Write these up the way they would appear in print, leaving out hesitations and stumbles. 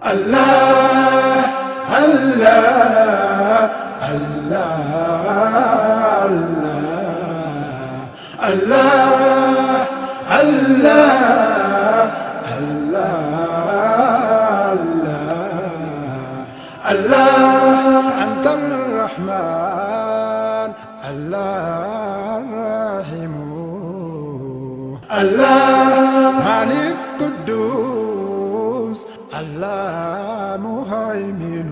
الله الله الله الله الله الله الله أنت الرحمن الله الرحيم الله مالك قدوس الله مهيمن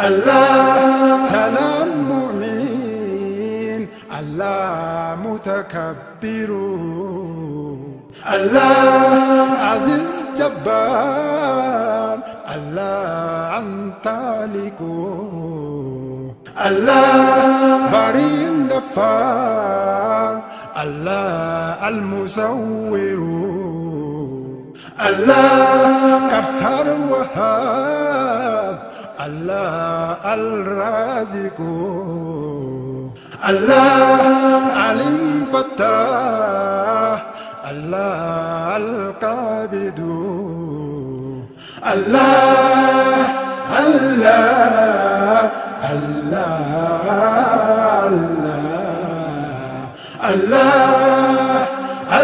الله سلام مؤمن الله متكبر الله عزيز جبار الله أنت مالك الله بريء غفار الله المصور الله قهار وهاب الله الرازق الله عليم فتاح الله القابض الله الله الله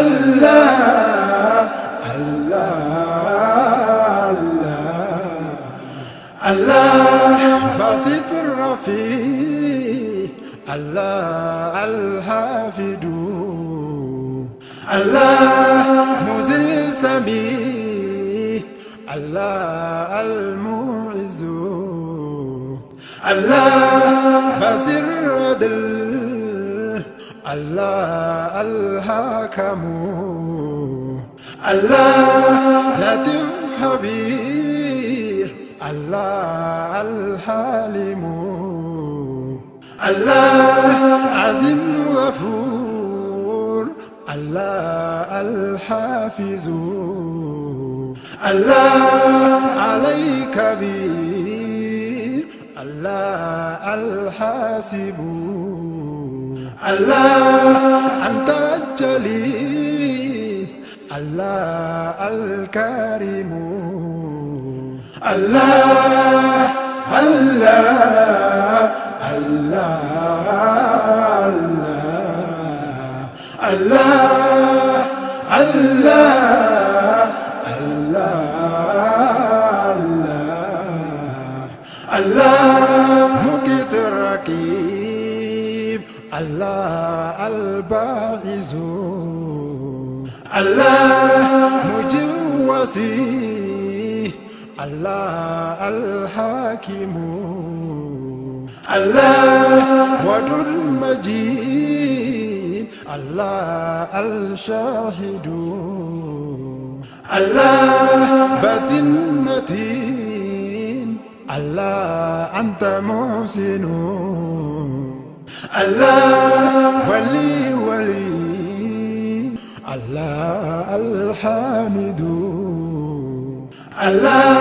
الله الله الله باسط الرفيع الله الحافظ الله مذل سميع الله المعز الله بصير عدل الله الحكم الله لطيف خبير الله الحليم الله عظيم غفور الله الحافظ الله علي كبير الله الحاسب الله أنت الجليل الله الكريم الله الله الله الله الله الله مقيت الرقيب الله الباعث الله مجوسي الله الحاكم الله ودود مجيد الله الشاهد الله باطن متين الله أنت محسن الله ولي الله الحامد الله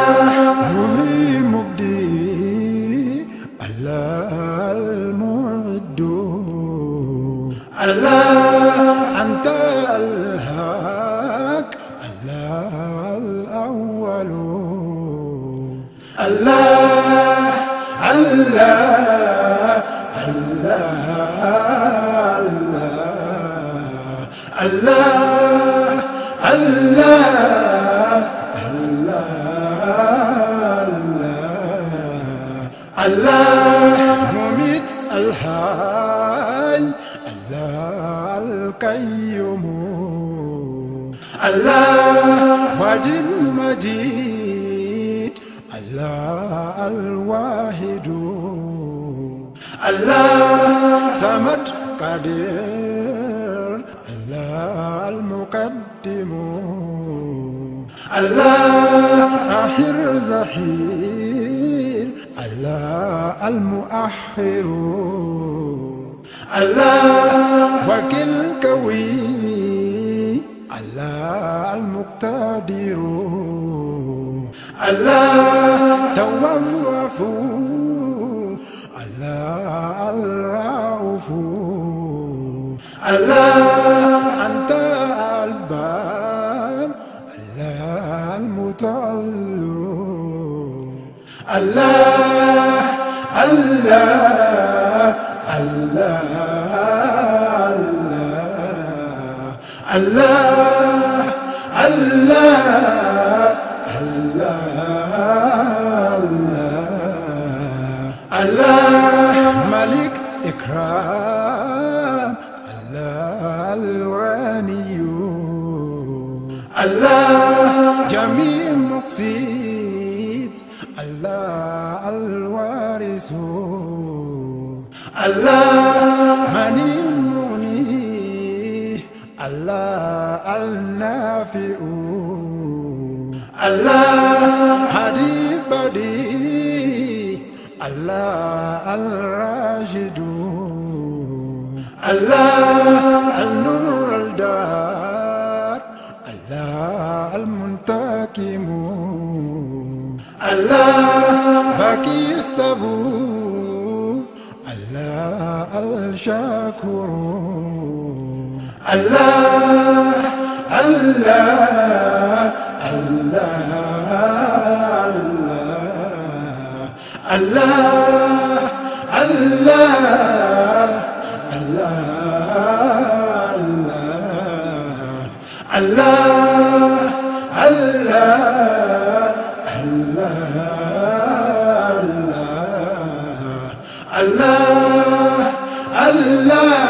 محيي مبدي الله المعد الله أنت الحق الله الأول الله الله الله الله الله الله مميت الحي الله القيوم الله واجد مجيد الله الواحد الله صمد قدير الله المقدم الله آخر زهير الله المؤخر الله وكل قوي الله المقتدر الله تواب الله الرؤوف الله أنت البار الله المتعال الله الله الله الله الله الله ملك إكرام الله الغني الله جميل مقسيت الله الوارث الله مني المغني الله النافع الله هادي بديع الله الراشد الله النور الدار الله المنتقم الله باقي الصبور الله الشاكر الله الله الله الله الله الله الله الله الله